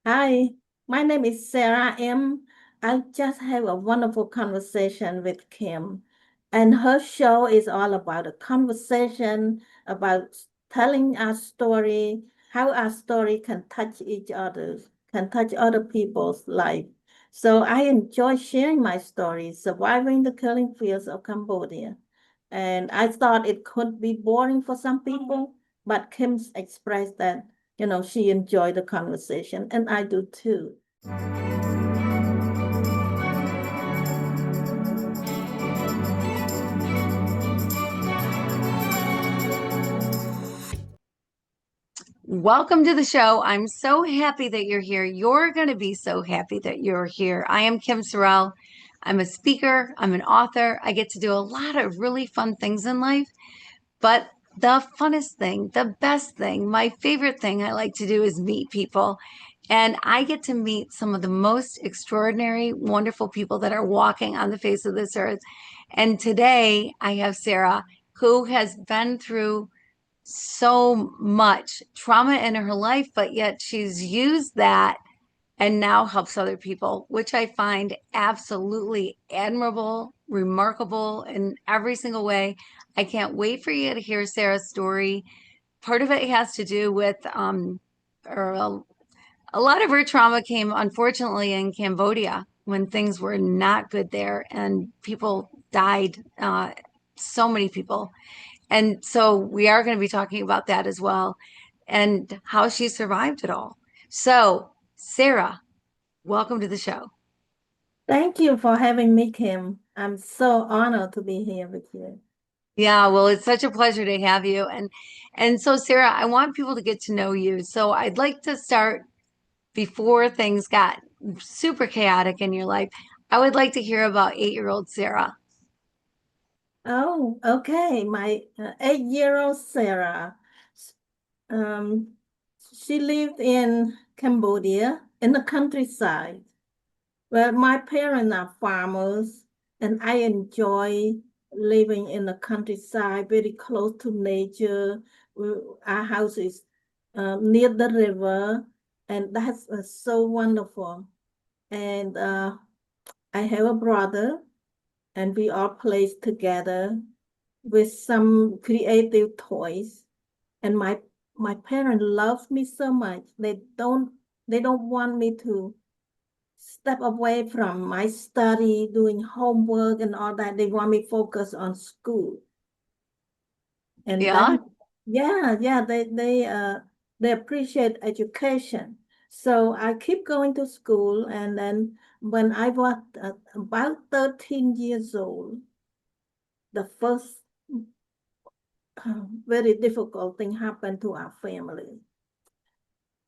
Hi, my name is Sara Im. I just had a wonderful conversation with Kim, and her show is all about a conversation about telling our story, how our story can touch each other, can touch other people's life. So I enjoy sharing my story, surviving the killing fields of Cambodia. And I thought it could be boring for some people, but Kim's expressed that she enjoyed the conversation, and I do too. Welcome to the show. I'm so happy that you're here. You're going to be so happy that you're here. I am Kim Sorrelle. I'm a speaker, I'm an author. I get to do a lot of really fun things in life. But the funnest thing, the best thing, my favorite thing I like to do is meet people. And I get to meet some of the most extraordinary, wonderful people that are walking on the face of this earth. And today I have Sara, who has been through so much trauma in her life, but yet she's used that and now helps other people, which I find absolutely admirable, remarkable in every single way. I can't wait for you to hear Sara's story. Part of it has to do with, or a lot of her trauma came, unfortunately, in Cambodia when things were not good there and people died, so many people. And so we are going to be talking about that as well and how she survived it all. So, Sara, welcome to the show. Thank you for having me, Kim. I'm so honored to be here with you. Yeah, well, it's such a pleasure to have you. And so Sara, I want people to get to know you. So I'd like to start before things got super chaotic in your life. I would like to hear about 8-year-old Sara. Oh, okay. My 8-year-old Sarah, um, she lived in Cambodia in the countryside. Well, my parents are farmers, and I enjoy living in the countryside, very close to nature. Our house is near the river, and that's so wonderful. And I have a brother, and we all play together with some creative toys. And my parents love me so much. They don't want me to step away from my study, doing homework and all that. They want me focus on school. And that, Yeah. yeah, they appreciate education. So I keep going to school, and then when I was about 13 years old, the first very difficult thing happened to our family.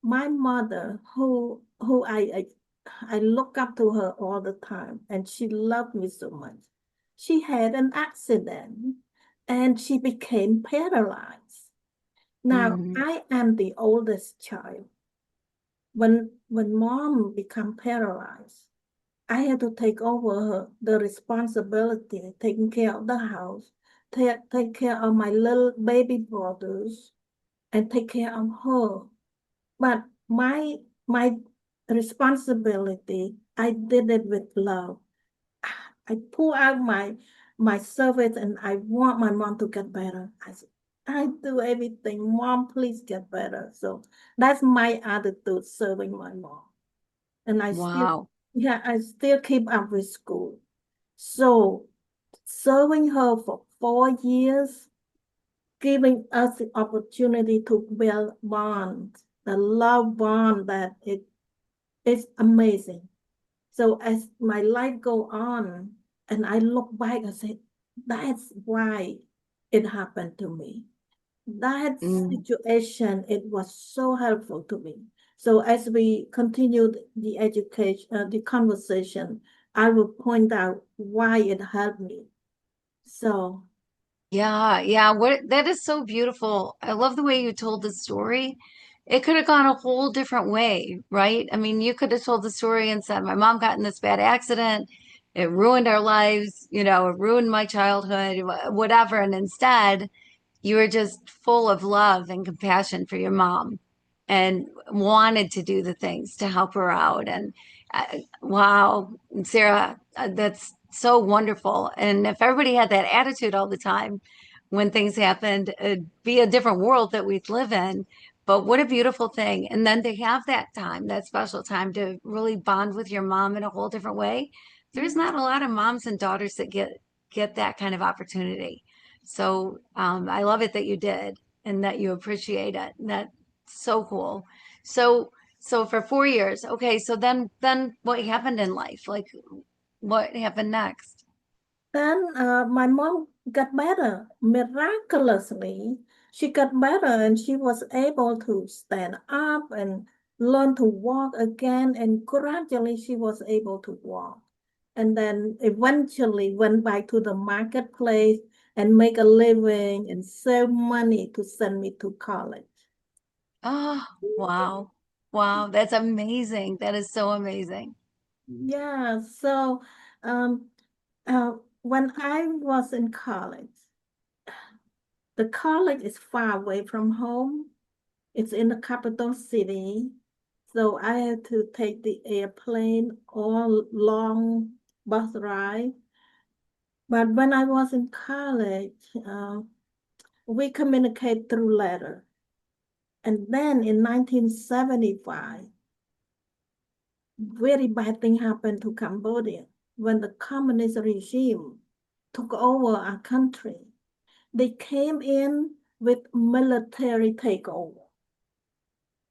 My mother, who I look up to her all the time, and she loved me so much. She had an accident, and she became paralyzed. Now, Mhm. I am the oldest child. When mom became paralyzed, I had to take over the responsibility, taking care of the house, take care of my little baby brothers, and take care of her. But my responsibility, I did it with love. I pull out my service, and I want my mom to get better. I do everything. Mom, please get better. So that's my attitude serving my mom. And Wow. I still keep up with school. So serving her for 4 years, giving us the opportunity to build bonds, the love bond that it is amazing. So as my life go on, and I look back and say, that's why it happened to me. That Mm. situation, it was so helpful to me. So as we continued the education, the conversation, I will point out why it helped me. So, Yeah, yeah. What that is so beautiful. I love the way you told the story. It could have gone a whole different way, right? I mean, you could have told the story and said, my mom got in this bad accident. It ruined our lives, it ruined my childhood, whatever. And instead, you were just full of love and compassion for your mom. and wanted to do the things to help her out. And wow, Sarah, that's so wonderful. And if everybody had that attitude all the time when things happened, it'd be a different world that we'd live in. But what a beautiful thing. And then to have that time, that special time to really bond with your mom in a whole different way. There's not a lot of moms and daughters that get that kind of opportunity. So I love it that you did and that you appreciate it. That so cool. So so for 4 years, okay, so then what happened in life? Like what happened next? Then my mom got better miraculously. She got better and she was able to stand up and learn to walk again. And gradually she was able to walk. And then eventually went back to the marketplace and make a living and save money to send me to college. Oh, wow. Wow, that's amazing. That is so amazing. Yeah, so um, when I was in college, the college is far away from home. It's in the capital city. So I had to take the airplane or long bus ride. But when I was in college, we communicate through letter. And then in 1975, very bad thing happened to Cambodia when the communist regime took over our country. They came in with military takeover,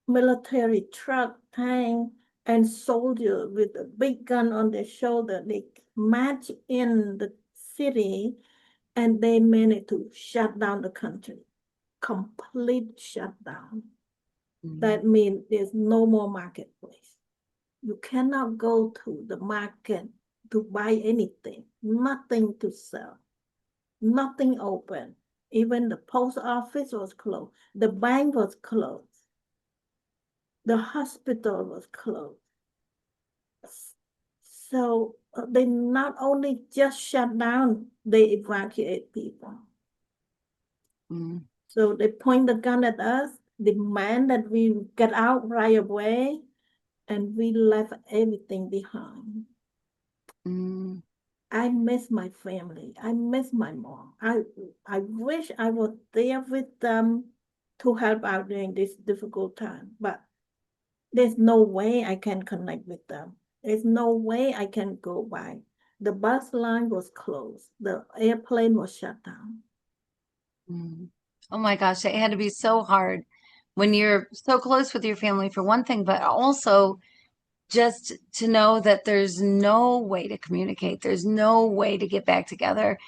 military truck, tank, and soldier with a big gun on their shoulder. They march in the city and they managed to shut down the country, complete shutdown. Mm, That means there's no more marketplace. You cannot go to the market to buy anything, nothing to sell, nothing open. Even the post office was closed, the bank was closed, the hospital was closed. So they not only just shut down, they evacuate people. mm, So they point the gun at us, demand that we get out right away, and we left everything behind. mm, I miss my family. I miss my mom. I wish I was there with them to help out during this difficult time, but there's no way I can connect with them. There's no way I can go by. The bus line was closed. The airplane was shut down. mm. Oh my gosh, it had to be so hard when you're so close with your family for one thing, but also just to know that there's no way to communicate, there's no way to get back together.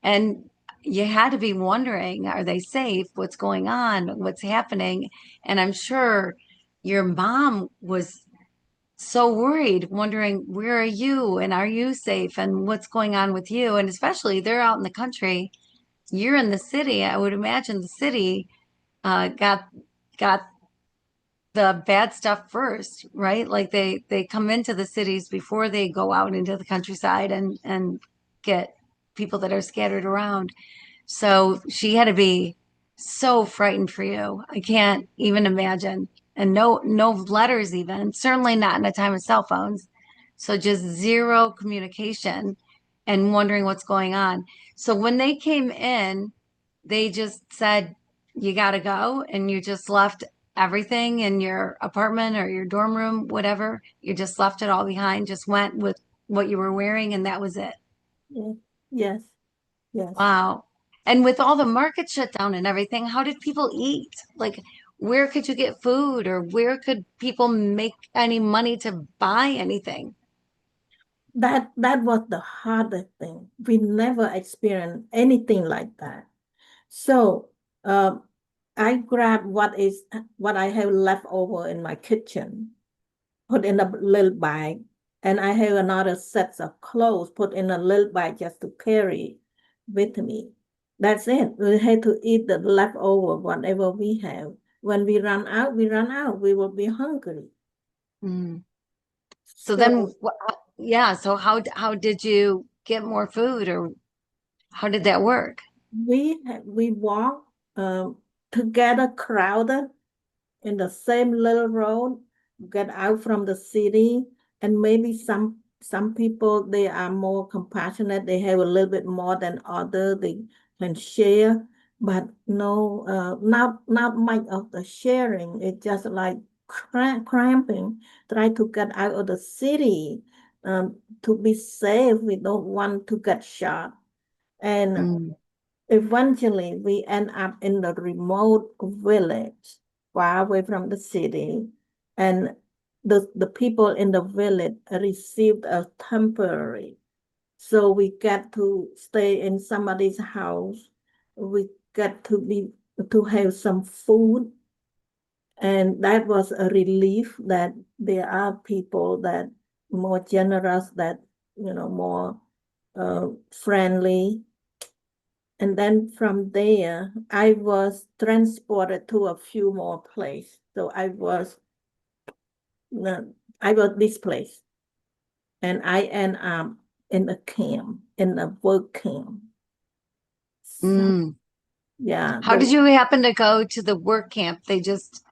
And you had to be wondering, are they safe? What's going on? What's happening? And I'm sure your mom was so worried, wondering, where are you? And are you safe? And what's going on with you? And especially they're out in the country, you're in the city. I would imagine the city got the bad stuff first, right? Like they come into the cities before they go out into the countryside and get people that are scattered around. So she had to be so frightened for you. I can't even imagine. And no letters even, certainly not in a time of cell phones. So just zero communication and wondering what's going on. So when they came in, they just said, you got to go. And you just left everything in your apartment or your dorm room, whatever. You just left it all behind, just went with what you were wearing, and that was it. Yeah. Yes, yes. Wow. And with all the markets shut down and everything, how did people eat? Like, where could you get food or where could people make any money to buy anything? That was the hardest thing. We never experienced anything like that. So I grabbed what I have left over in my kitchen, put in a little bag, and I have another set of clothes put in a little bag just to carry with me. That's it. We had to eat the leftover, whatever we have. When we run out, we run out. We will be hungry. Mm. So then, So yeah. So how did you get more food or how did that work? we walk together, crowded. in the same little road, get out from the city, and maybe some people they are more compassionate, they have a little bit more than other, they can share, but no, not much of the sharing. It's just like cramping, try to get out of the city, to be safe. We don't want to get shot. And Mm, eventually, we end up in the remote village, far away from the city, and the people in the village received a temporary. So we get to stay in somebody's house. We get to have some food, and that was a relief that there are people that more generous, that more friendly. And then from there, I was transported to a few more places. So uh, I was displaced, and I end up in a camp, in a work camp. So mm. yeah, How did you happen to go to the work camp? They just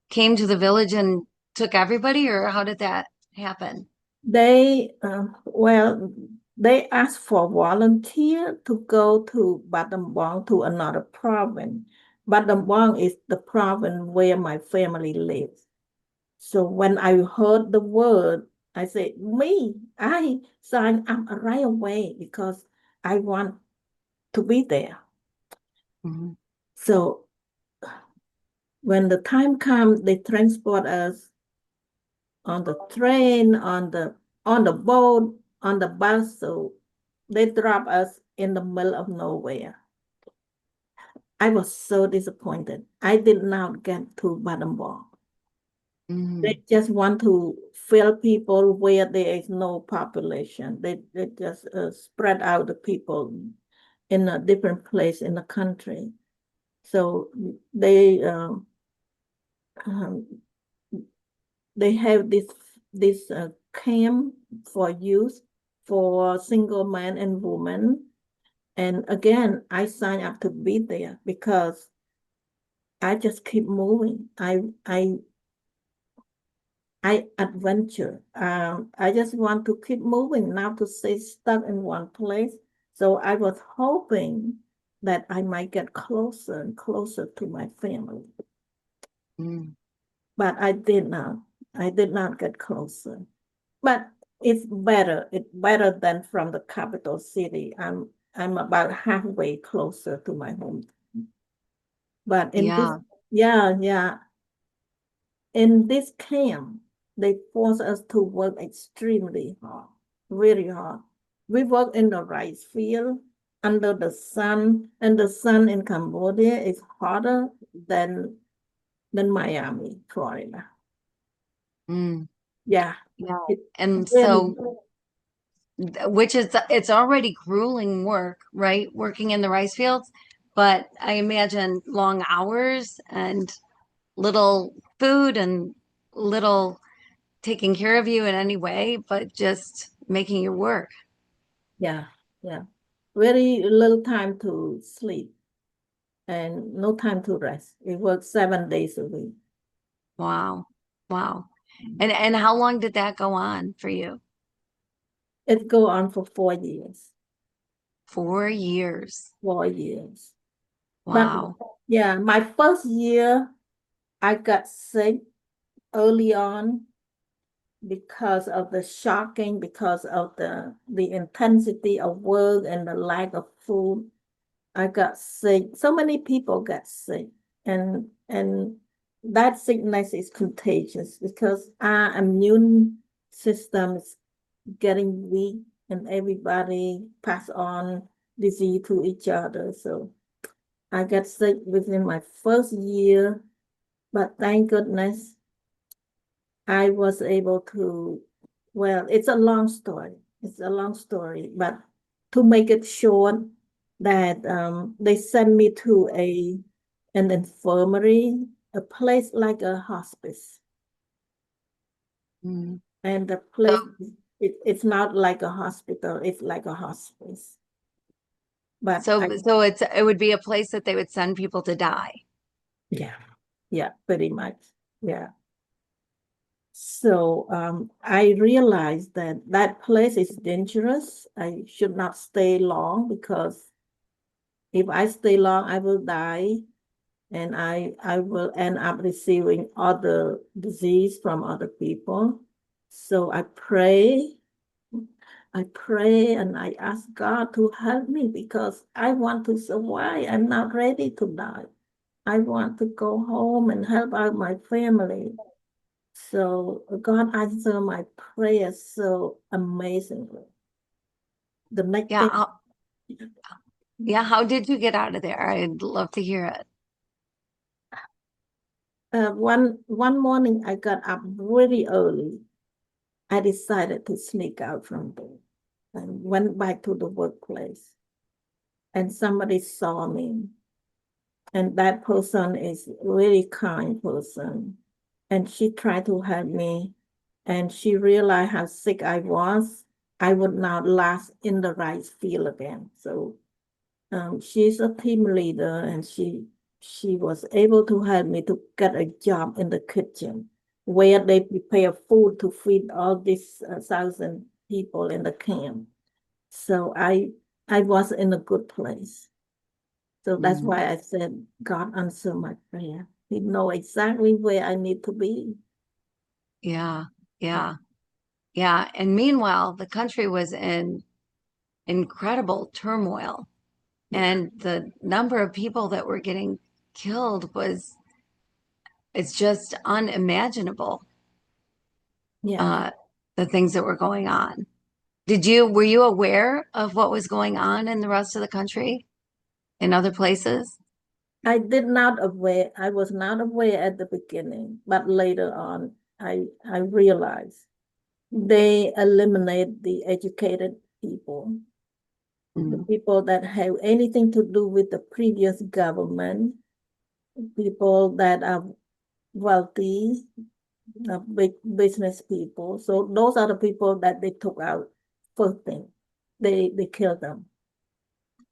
came to the village and took everybody, or how did that happen? well, they asked for volunteer to go to Battambang, to another province. Battambang is the province where my family lives. So when I heard the word, I said, me, I signed up right away because I want to be there. Mhm. So when the time comes, they transport us on the train, on the boat, on the bus. So they drop us in the middle of nowhere. I was so disappointed. I did not get to Battambang. Mm, They just want to fill people where there is no population. They just spread out the people in a different place in the country. So they um, they have this camp for youth, for single men and women. And again, I signed up to be there because I just keep moving. I adventure. I just want to keep moving, not to stay stuck in one place. So I was hoping that I might get closer and closer to my family, mm. but I did not. I did not get closer. But it's better. It's better than from the capital city. I'm about halfway closer to my home. But in this, Yeah. yeah, in this camp, they force us to work extremely hard, really hard. We work in the rice field under the sun, and the sun in Cambodia is hotter than Miami, Florida. Mm, Yeah, yeah. it's And really, so, which is, it's already grueling work, right? Working in the rice fields, but I imagine long hours and little food and little taking care of you in any way, but just making you work. yeah, yeah. Very little time to sleep and no time to rest. We work 7 days a week. Wow. Wow. And how long did that go on for you? It go on for 4 years, 4 years. 4 years. But Wow. yeah, my first year, I got sick early on because of the shocking, because of the intensity of work and the lack of food. I got sick. So many people got sick, and that sickness is contagious because our immune system is getting weak, and everybody pass on disease to each other. So I got sick within my first year, but thank goodness I was able to. Well, it's a long story. It's a long story, but to make it short, that they sent me to an infirmary, a place like a hospice, Mm. and the So, place it's not like a hospital; it's like a hospice. But so it would be a place that they would send people to die. yeah, yeah, pretty much. Yeah. So I realized that that place is dangerous. I should not stay long because if I stay long, I will die and I will end up receiving other disease from other people. So I pray and I ask God to help me because I want to survive. I'm not ready to die. I want to go home and help out my family. So God answered my prayers so amazingly. The next Yeah. thing, Yeah. How did you get out of there? I'd love to hear it. one morning I got up really early. I decided to sneak out from there and went back to the workplace. And somebody saw me, and that person is a really kind person. And she tried to help me, and she realized how sick I was. I would not last in the rice field again. So she's a team leader, and she was able to help me to get a job in the kitchen where they prepare food to feed all these 1,000 people in the camp. So I was in a good place. So that's Mm, why I said God answered my prayer. He know exactly where I need to be. yeah. Yeah, Yeah. Yeah. And meanwhile, the country was in incredible turmoil, yeah, and the number of people that were getting killed was, it's just unimaginable, yeah. uh, the things that were going on. Were you aware of what was going on in the rest of the country, in other places? I was not aware at the beginning, but later on I realized they eliminate the educated people, the Mm, people that have anything to do with the previous government, people that are wealthy, big business people. So those are the people that they took out first thing. They killed them.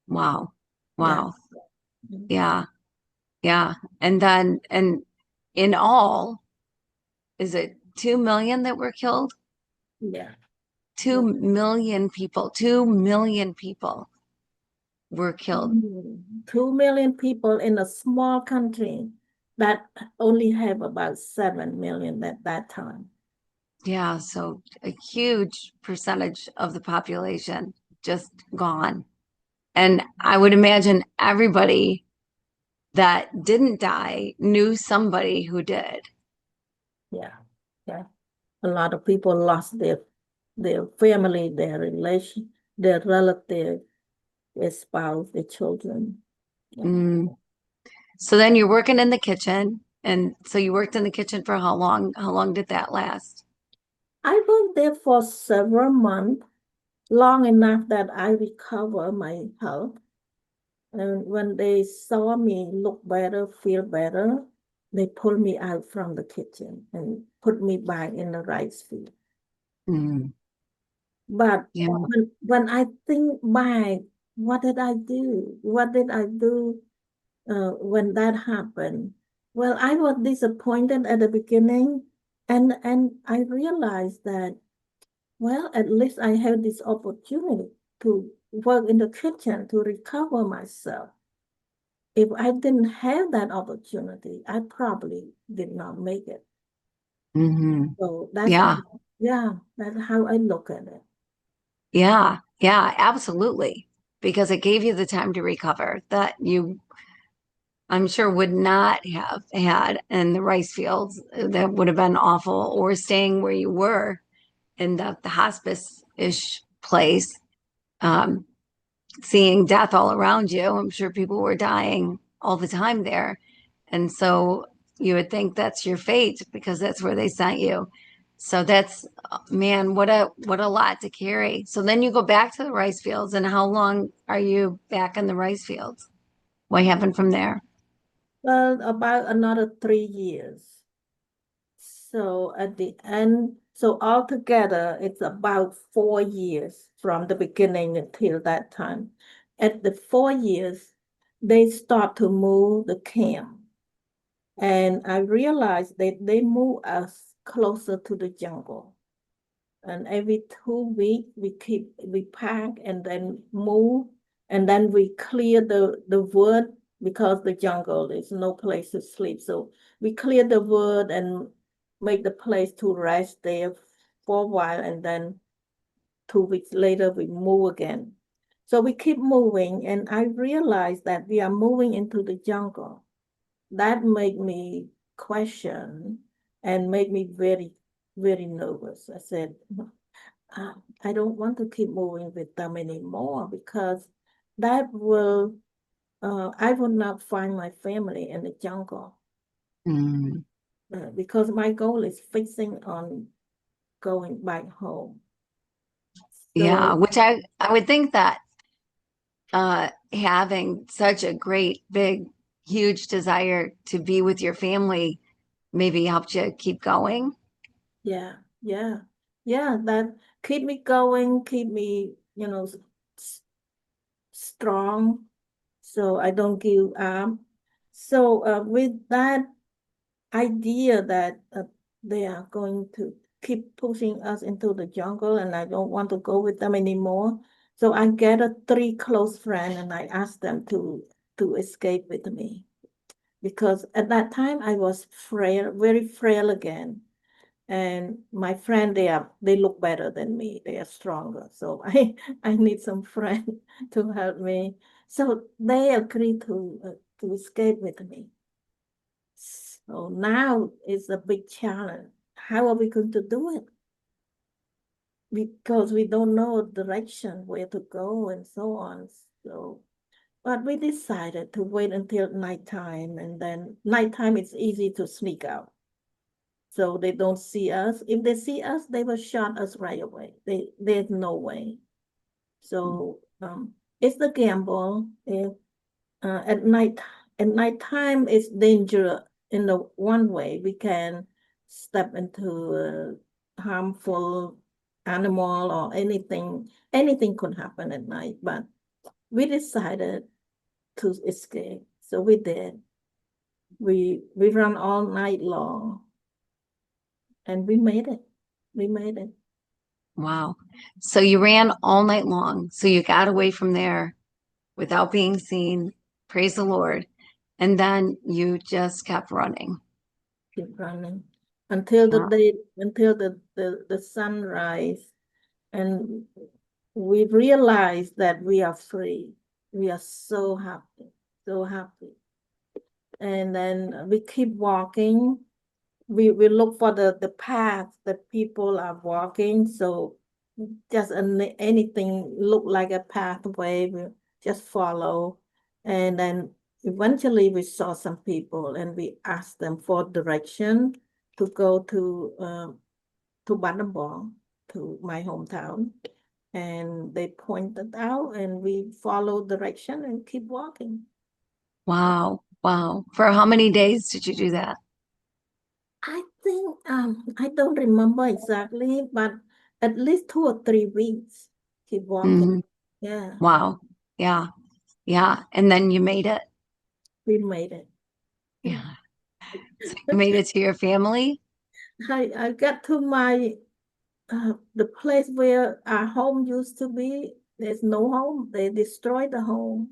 wow. Yeah. Wow. Yeah. Yeah. And in all, is it 2 million that were killed? Yeah. 2 million people, 2 million people were killed. 2 million people in a small country that only have about 7 million at that time. Yeah. So a huge percentage of the population just gone. And I would imagine everybody that didn't die knew somebody who did. Yeah. Yeah. A lot of people lost their family, their relation, their relative, their spouse, their children. Yeah. Mm. So then you're working in the kitchen. And so you worked in the kitchen for how long? How long did that last? I worked there for several months, long enough that I recover my health. And when they saw me look better, feel better, they pulled me out from the kitchen and put me back in the rice field. Mm. But Yeah. when I think back, what did I do? What did I do when that happened? Well, I was disappointed at the beginning, and I realized that, well, at least I have this opportunity to work in the kitchen to recover myself. If I didn't have that opportunity, I probably did not make it. Hmm. So that's Yeah. how, yeah, that's how I look at it. Yeah. Yeah. Absolutely. Because it gave you the time to recover that you, I'm sure, would not have had in the rice fields. That would have been awful, or staying where you were in the hospice-ish place. Um, Seeing death all around you. I'm sure people were dying all the time there. And so you would think that's your fate because that's where they sent you. So that's, man, what a lot to carry. So then you go back to the rice fields, and how long are you back in the rice fields? What happened from there? Well, about another 3 years. So at the end, so altogether, it's about 4 years from the beginning until that time. At the 4 years, they start to move the camp. And I realized that they move us closer to the jungle. And every 2 weeks we pack and then move, and then we clear the wood because the jungle is no place to sleep. So we clear the wood and make the place to rest there for a while, and then 2 weeks later we move again. So we keep moving, and I realized that we are moving into the jungle. That made me question and made me very, very nervous. I said, uh, I don't want to keep moving with them anymore because that will, I will not find my family in the jungle, Mm. because my goal is fixing on going back home. Yeah, So which I would think that having such a great, big, huge desire to be with your family maybe helped you keep going. yeah, yeah, yeah, that keep me going, keep me, strong, so I don't give up. So with that idea that they are going to keep pushing us into the jungle and I don't want to go with them anymore. So I gathered three close friends and I asked them to escape with me because at that time I was frail, very frail again. And my friend, they look better than me. They are stronger. So I need some friend to help me. So they agreed to escape with me. So now is a big challenge. How are we going to do it? Because we don't know direction, where to go, and so on. So, but we decided to wait until nighttime, and then nighttime it's easy to sneak out. So they don't see us. If they see us, they will shot us right away. There's no way. So it's the gamble. If at nighttime it's dangerous in the one way we can step into a harmful animal or anything could happen at night, but we decided to escape, so we did. We ran all night long and we made it. Wow. So you ran all night long. So you got away from there without being seen. Praise the Lord. And then you just kept running. Keep running until the Wow. day until the sunrise, and we realize that we are free. We are so happy, so happy. And then we keep walking. We look for the path that people are walking. So just anything look like a pathway, we just follow. And then eventually we saw some people and we asked them for direction to go to Banabong, to my hometown. And they pointed out and we followed direction and keep walking. Wow. Wow. For how many days did you do that? I think I don't remember exactly, but at least 2 or 3 weeks keep walking. Hmm. Yeah, Wow. Yeah. Yeah. And then you made it. we made it. Yeah. So you made it to your family. I got to my the place where our home used to be. There's no home. They destroyed the home.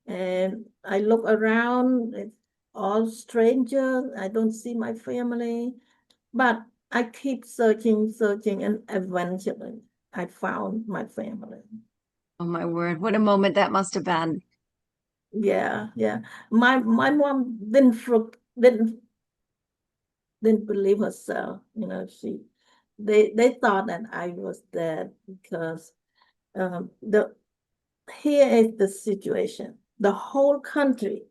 And I look around, it's all strangers. I don't see my family. But I keep searching, searching, and eventually I found my family. Oh my word. What a moment that must have been. Yeah, yeah. My mom didn't believe herself. They thought that I was dead because the here is the situation. The whole country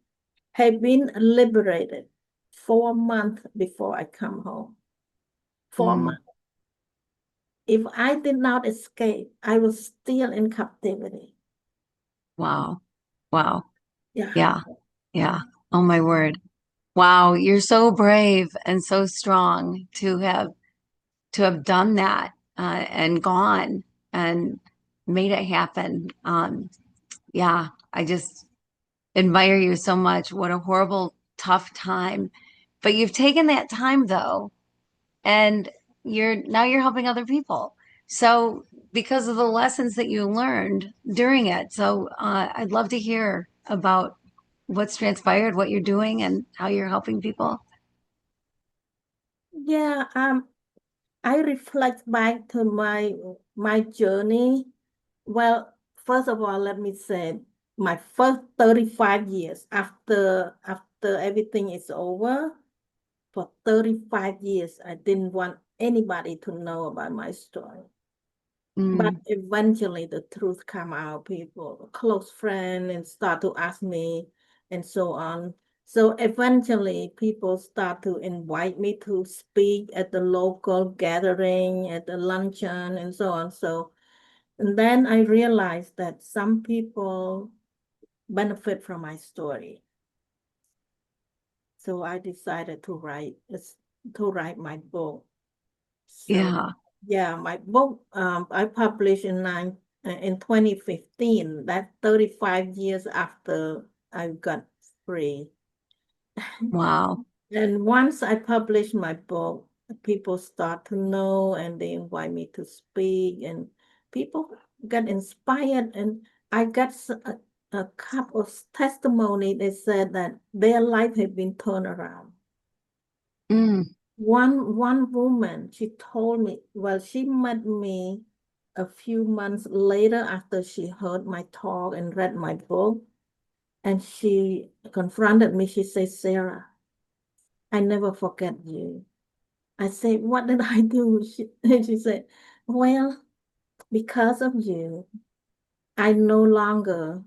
had been liberated 4 months before I come home. 4 months. Mm. If I did not escape, I was still in captivity. Wow. Wow. Yeah. Yeah. Yeah. Oh my word. Wow. You're so brave and so strong to have done that and gone and made it happen. Yeah. I just admire you so much. What a horrible, tough time. But you've taken that time though, and you're helping other people. So because of the lessons that you learned during it. So I'd love to hear about what's transpired, what you're doing, and how you're helping people. Yeah, I reflect back to my journey. Well, first of all, let me say my first 35 years after everything is over, for 35 years, I didn't want anybody to know about my story. But Mm, eventually the truth come out, people, close friend, and start to ask me and so on. So eventually people start to invite me to speak at the local gathering, at the luncheon and so on. So, and then I realized that some people benefit from my story. So I decided to write my book. So yeah. yeah, my book I published in 2015. That's 35 years after I got free. Wow. And once I published my book, people start to know and they invite me to speak and people get inspired and I got a couple of testimony. They said that their life had been turned around. Mm, One woman, she told me, well, she met me a few months later after she heard my talk and read my book, and she confronted me. She said, Sarah, I never forget you. I said, what did I do? She said, well, because of you, I'm no longer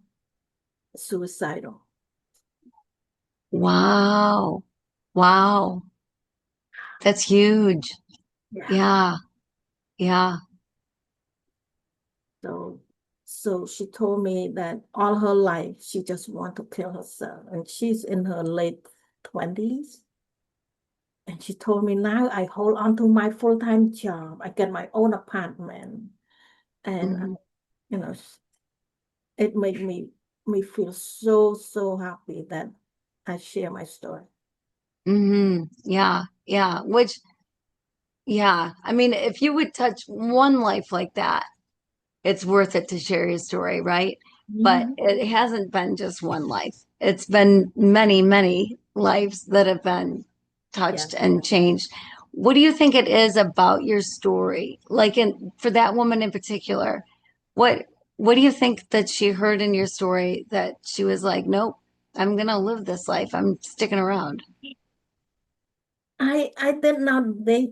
suicidal. wow. Wow. That's huge. Yeah. Yeah. Yeah. So, so she told me that all her life she just want to kill herself, and she's in her late 20s. And she told me now I hold on to my full-time job. I get my own apartment, and Mhm. you know, it made me feel so happy that I share my story. Yeah. Yeah. Which, yeah. I mean, if you would touch one life like that, it's worth it to share your story, right? But Mhm. it hasn't been just one life. It's been many, many lives that have been Yeah. touched and changed. What do you think it is about your story? Like in for that woman in particular, what what do you think that she heard in your story that she was like, nope, I'm gonna live this life. I'm sticking around. I did not dig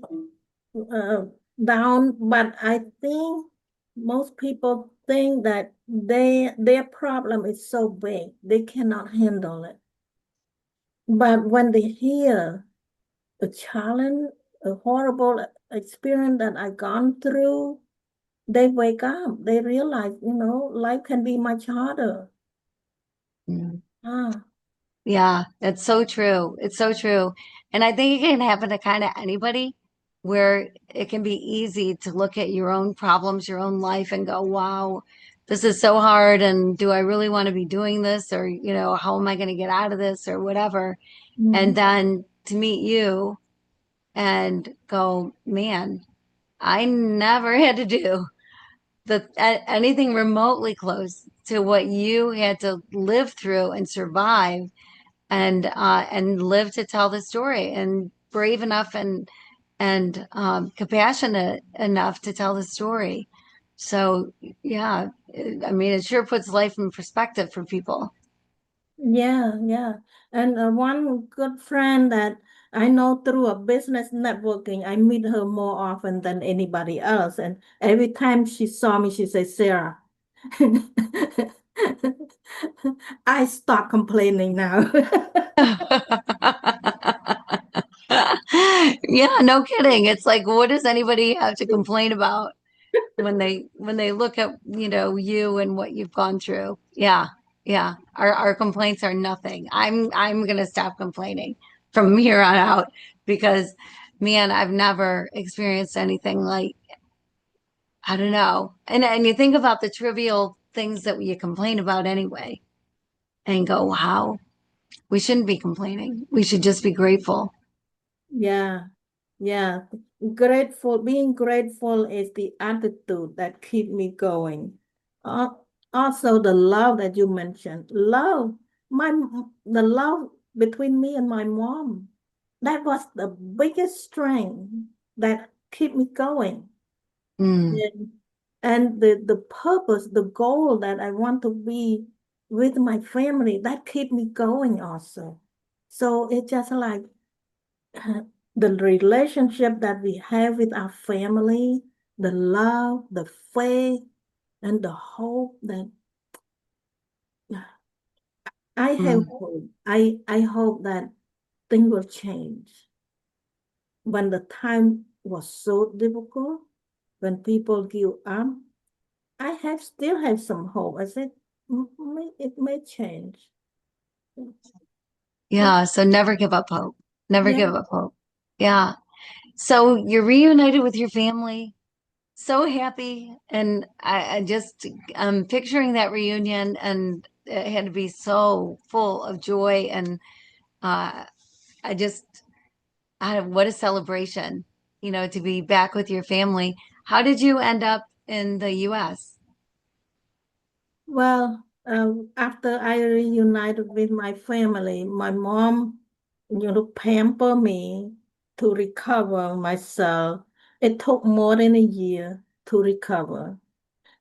uh, down, but I think most people think that their problem is so big they cannot handle it. But when they hear a challenge, a horrible experience that I gone through, they wake up. They realize, life can be much harder. Mm. Ah, Yeah, it's so true. It's so true. And I think it can happen to kind of anybody where it can be easy to look at your own problems, your own life, and go, wow, this is so hard. And do I really want to be doing this? Or, how am I going to get out of this or whatever? And mhm. then to meet you and go, man, I never had to do anything remotely close to what you had to live through and survive and live to tell the story and brave enough and compassionate enough to tell the story. So yeah, I mean, it sure puts life in perspective for people. Yeah, yeah. And one good friend that I know through a business networking, I meet her more often than anybody else. And every time she saw me, she said, Sarah, I stop complaining now. Yeah, no kidding. It's like, what does anybody have to complain about when they look at you and what you've gone through? Yeah, yeah. Our complaints are nothing. I'm gonna stop complaining from here on out because man, I've never experienced anything like I don't know. And you think about the trivial things that you complain about anyway and go, wow, we shouldn't be complaining. We should just be grateful. Yeah, yeah. Grateful, being grateful is the attitude that keep me going. Uh, Also, the love that you mentioned, love, the love between me and my mom, that was the biggest strength that keep me going. Mm, And, and the purpose, the goal that I want to be with my family, that keep me going also. So it's just like the relationship that we have with our family, the love, the faith, and the hope that I have mm. hope. I hope that things will change. When the time was so difficult, when people give up, I have still have some hope. I said, It may change." Yeah, Yeah, so never give up hope. Never yeah. give up hope. Yeah. So you're reunited with your family. So happy. And I just, I'm picturing that reunion, and it had to be so full of joy. And uh, I just, what a celebration, to be back with your family. How did you end up in the US? Well, after I reunited with my family, my mom, pamper me to recover myself. It took more than a year to recover.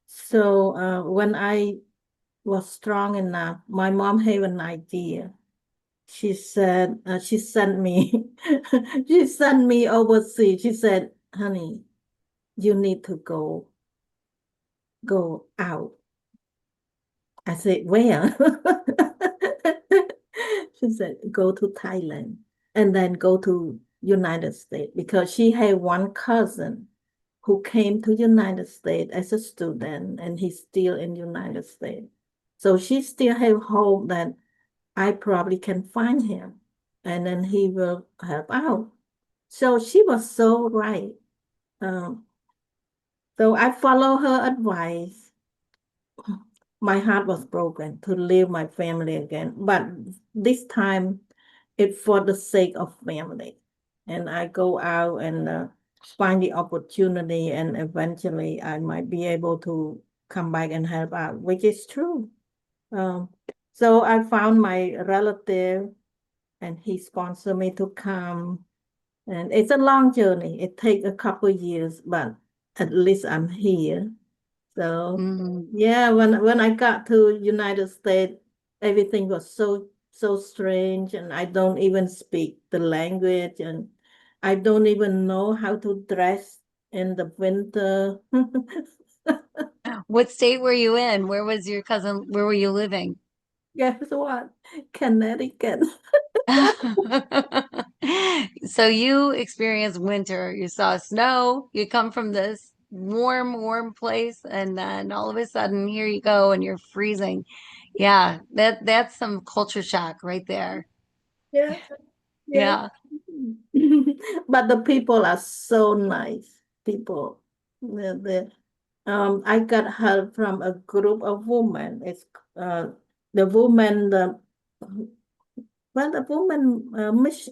So when I was strong enough, my mom had an idea. She said, she sent me, she sent me overseas. She said, "Honey, you need to go out." I said, "Where?" She said, "Go to Thailand and then go to United States," because she had one cousin who came to United States as a student and he's still in United States. So she still have hope that I probably can find him and then he will help out. So she was so right. Um, so I follow her advice. My heart was broken to leave my family again, but this time it's for the sake of family. And I go out and find the opportunity, and eventually I might be able to come back and help out, which is true. Um, so I found my relative, and he sponsored me to come. And it's a long journey. It takes a couple years, but at least I'm here. So Mhm. yeah, when I got to United States, everything was so strange, and I don't even speak the language, and I don't even know how to dress in the winter. What state were you in? Where was your cousin? Where were you living? Guess what? Connecticut. So you experienced winter, you saw snow, you come from this warm, warm place, and then all of a sudden here you go and you're freezing. Yeah, that's some culture shock right there. Yeah, yeah. Yeah. But the people are so nice. People. I got help from a group of women. It's uh, the women, the women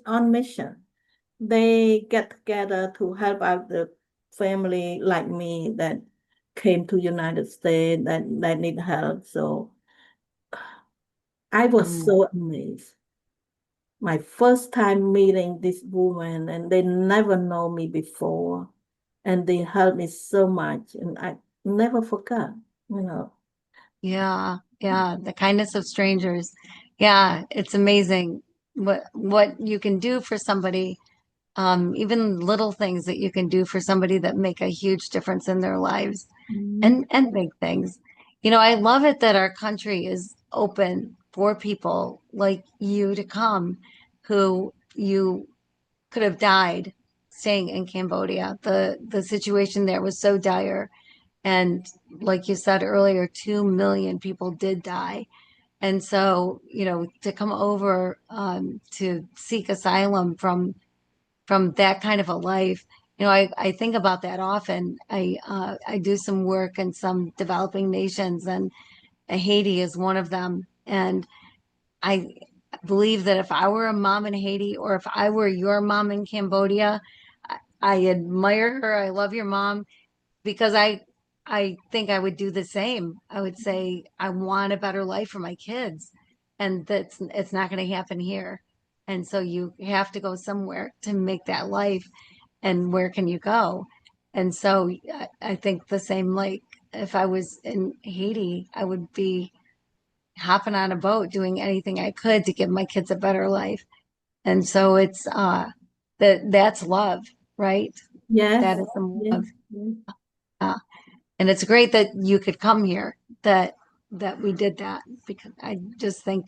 on mission. They get together to help out the family like me that came to United States that need help. So I was Mm. so amazed. My first time meeting this woman, and they never know me before, and they helped me so much, and I never forgot, you know. Yeah, yeah, the kindness of strangers. Yeah, it's amazing what you can do for somebody, even little things that you can do for somebody that make a huge difference in their lives. Mhm. And big things. I love it that our country is open for people like you to come who you could have died staying in Cambodia. The situation there was so dire. And like you said earlier, 2 million people did die. And so, to come over to seek asylum from that kind of a life. I think about that often. I do some work in some developing nations, and Haiti is one of them. And I believe that if I were a mom in Haiti or if I were your mom in Cambodia, I admire her. I love your mom because I think I would do the same. I would say I want a better life for my kids, and that's it's not going to happen here. And so you have to go somewhere to make that life. And where can you go? And so I think the same, like if I was in Haiti, I would be hopping on a boat, doing anything I could to give my kids a better life. And so it's that's love, right? That Yes, is some yes, love. yes. Uh, and it's great that you could come here, that we did that, because I just think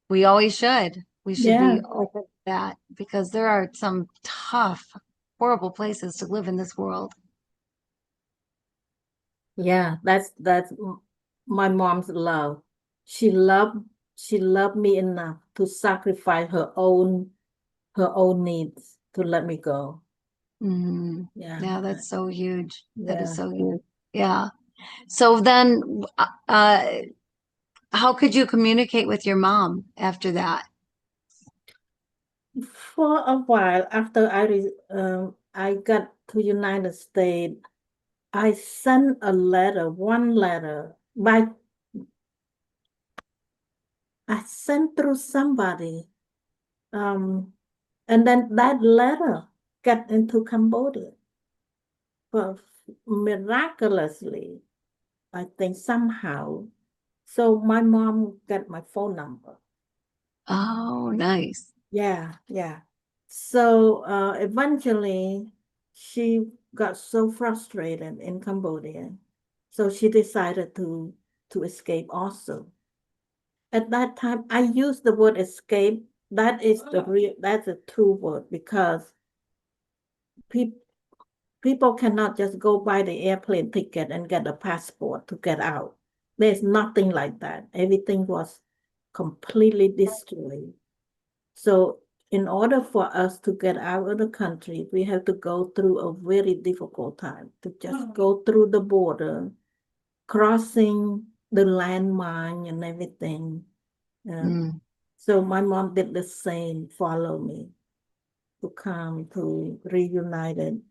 we always should. We should be Yeah, open to that because there are some tough, horrible places to live in this world. yeah. That's my mom's love. She loved she loved me enough to sacrifice her own needs to let me go. Mhm. Yeah, Yeah, that's so huge. That is yeah. so huge. Yeah. So then, how could you communicate with your mom after that? For a while after I got to United States, I sent a letter, one letter by I sent through somebody. Um, and then that letter got into Cambodia. But miraculously, I think somehow. So my mom got my phone number. Oh, nice. Yeah, yeah. So eventually she got so frustrated in Cambodia. So she decided to escape also. At that time, I used the word escape. That is that's a true word because people people cannot just go buy the airplane ticket and get a passport to get out. There's nothing like that. Everything was completely destroyed. So in order for us to get out of the country, we have to go through a very difficult time to just go through the border, crossing the landmine and everything. Mm, So my mom did the same, follow me to come to reunited.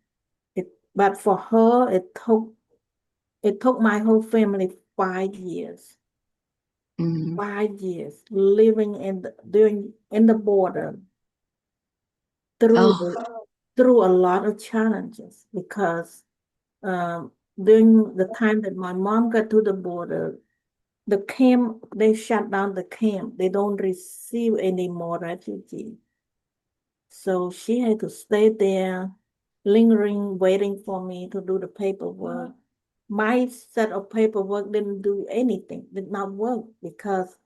But for her, it took my whole family 5 years. mm. 5 years living during in the border through Oh, the through a lot of challenges because um, during the time that my mom got to the border, the camp they shut down the camp. They don't receive any more refugees. So she had to stay there, lingering, waiting for me to do the paperwork. My set of paperwork didn't do anything, did not work because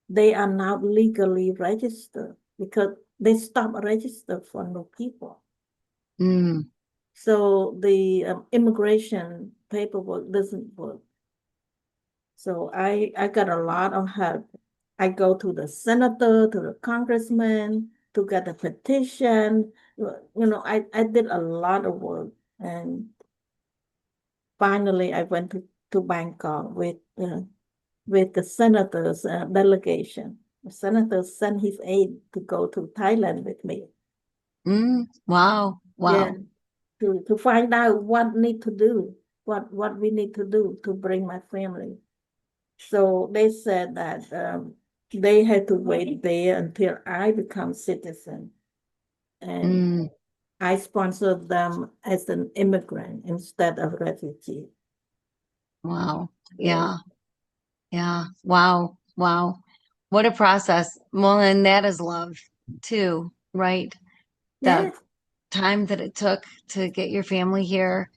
they are not legally registered because they stopped register for new people. mm, So the immigration paperwork doesn't work. So I got a lot of help. I go to the senator, to the congressman to get a petition. I did a lot of work. And finally, I went to Bangkok with the senator's delegation. The senator sent his aide to go to Thailand with me. mm. Wow, Yeah, wow. to find out what need to do, what we need to do to bring my family. So they said that they had to wait there until I become citizen, and Mm, I sponsored them as an immigrant instead of refugee. wow. Yeah, Yeah, yeah. Wow, wow. What a process. Well, and that is love too, right? The yes, time that it took to get your family here.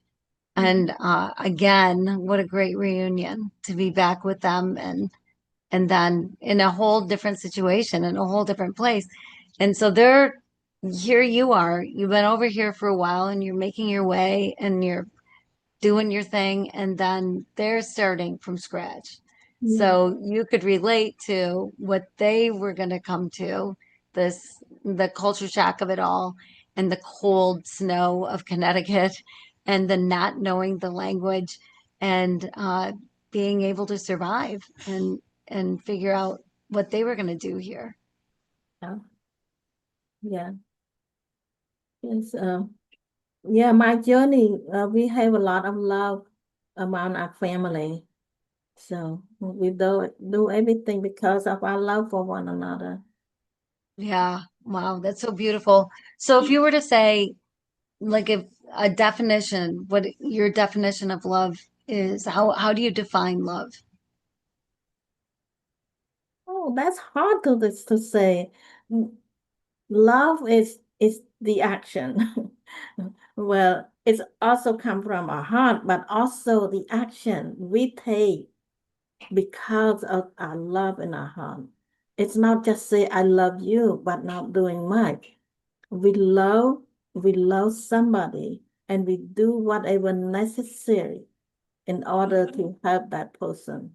mhm. And again, what a great reunion to be back with them, and then in a whole different situation, in a whole different place. And so here you are, you've been over here for a while and you're making your way and you're doing your thing, and then they're starting from scratch. Yeah, So you could relate to what they were going to come to, the culture shock of it all, and the cold snow of Connecticut, and the not knowing the language, and being able to survive and figure out what they were going to do here. Yeah. Yeah. Yes. Yeah, my journey, we have a lot of love among our family. So we do everything because of our love for one another. Yeah. Wow, that's so beautiful. So if you were to say, like, if a definition, what your definition of love is, how do you define love? Oh, that's hard to say. Love is the action. Well, it's also come from our heart, but also the action we take because of our love in our heart. It's not just say I love you, but not doing much. We love, we love somebody and we do whatever necessary in order to help that person.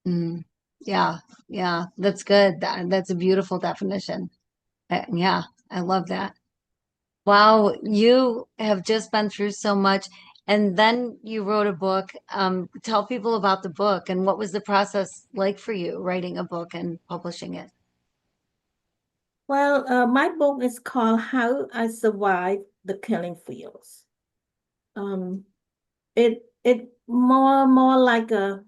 Mm, yeah, yeah, that's good. That's a beautiful definition. Yeah, I love that. Wow, you have just been through so much. And then you wrote a book. Tell people about the book and what was the process like for you writing a book and publishing it? Well, my book is called How I Survived the Killing Fields. Um, it more like a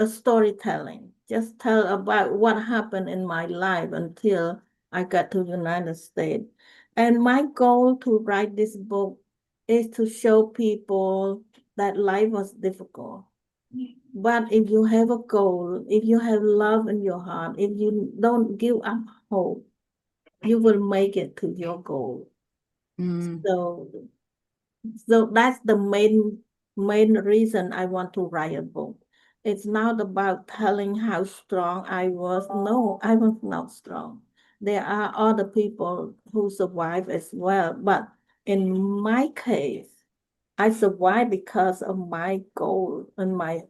storytelling. Just tell about what happened in my life until I got to United States. And my goal to write this book is to show people that life was difficult. But if you have a goal, if you have love in your heart, if you don't give up hope, you will make it to your goal. Mm, So so that's the main reason I want to write a book. It's not about telling how strong I was. No, I was not strong. There are other people who survive as well. But in my case, I survived because of my goal and my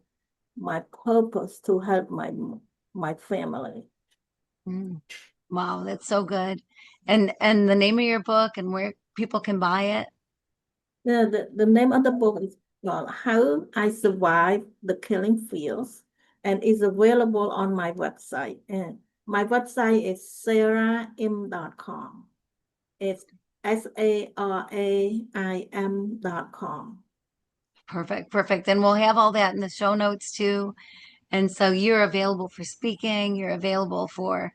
purpose to help my family. mm. Wow, that's so good. And the name of your book and where people can buy it? The name of the book is called How I Survived the Killing Fields and is available on my website. And my website is saraim.com. It's SARAIM.com. Perfect, perfect. And we'll have all that in the show notes too. And so you're available for speaking, you're available for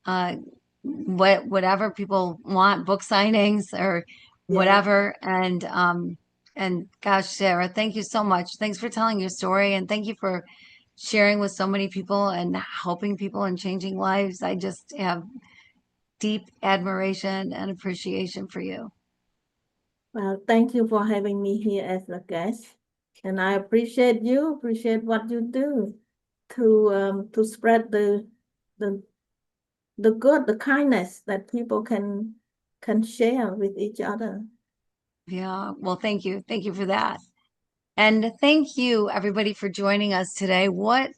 uh, whatever people want, book signings or Yeah. whatever. And gosh, Sarah, thank you so much. Thanks for telling your story and thank you for sharing with so many people and helping people and changing lives. I just have deep admiration and appreciation for you. Well, thank you for having me here as a guest. And I appreciate you, appreciate what you do to spread the the good, the kindness that people can share with each other. Yeah, well, thank you. Thank you for that. And thank you everybody for joining us today. What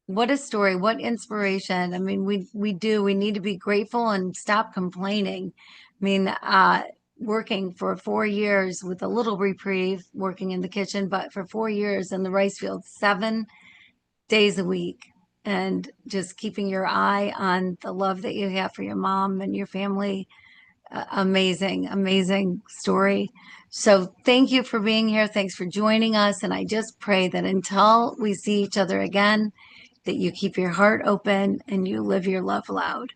a story, what inspiration. I mean, we need to be grateful and stop complaining. I mean, working for 4 years with a little reprieve, working in the kitchen, but for 4 years in the rice field, 7 days a week, and just keeping your eye on the love that you have for your mom and your family. Amazing, amazing story. So thank you for being here. Thanks for joining us. And I just pray that until we see each other again, that you keep your heart open and you live your love loud.